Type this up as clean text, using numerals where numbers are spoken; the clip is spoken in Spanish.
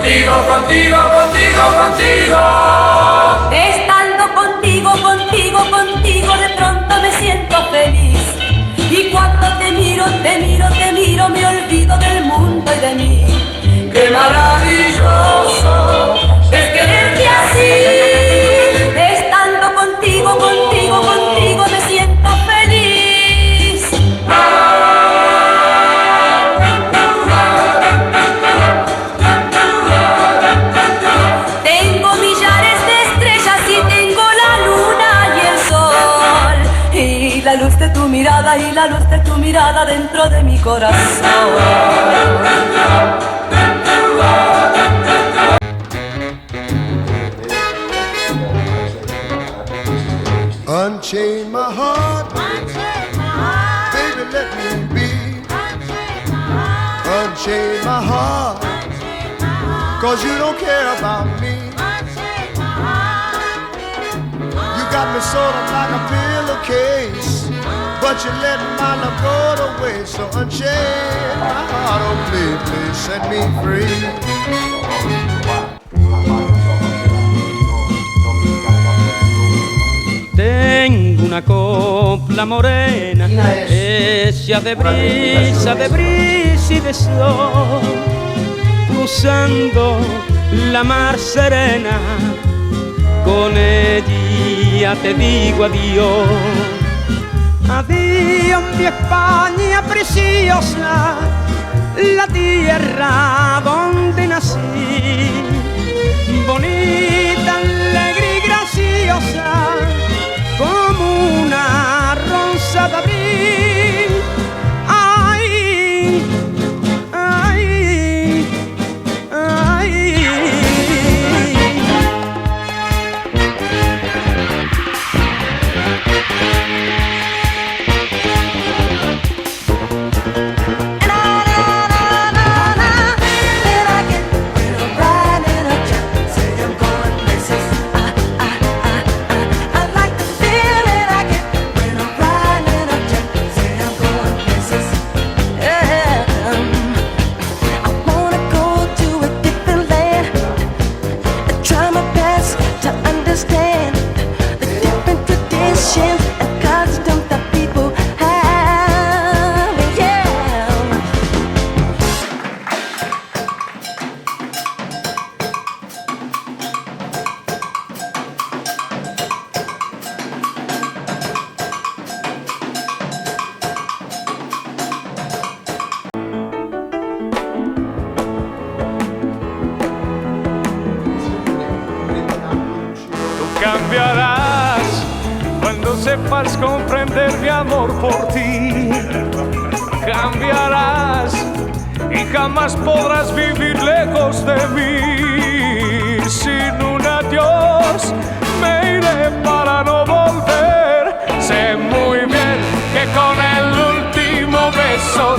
contigo, contigo, contigo, contigo. Estando contigo, contigo, contigo, de pronto me siento feliz. Y cuando te miro, te miro, te miro, me olvido del mundo y de mí. Qué maravilloso es quererte así. Estando contigo, contigo, contigo, me siento feliz. Tengo millares de estrellas y tengo la luna y el sol. Y la luz de tu mirada y la luz de tu mirada dentro de mi corazón. Unchain my heart, baby, let me be. Unchain my heart, cause you don't care about me. You got me sort of like a pillowcase, but you let my love go to waste. So unchain my heart, oh please, please set me free. Tengo una copla morena, ella de brisa y de sol, cruzando la mar serena, con ella te digo adiós. Adiós mi España preciosa, la tierra donde nací, bonita, alegre y graciosa, como una rosa de abril. Ay, ay, ay. Cambiarás cuando sepas comprender mi amor por ti. Cambiarás y jamás podrás vivir lejos de mí. Sin un adiós me iré para no volver. Sé muy bien que con el último beso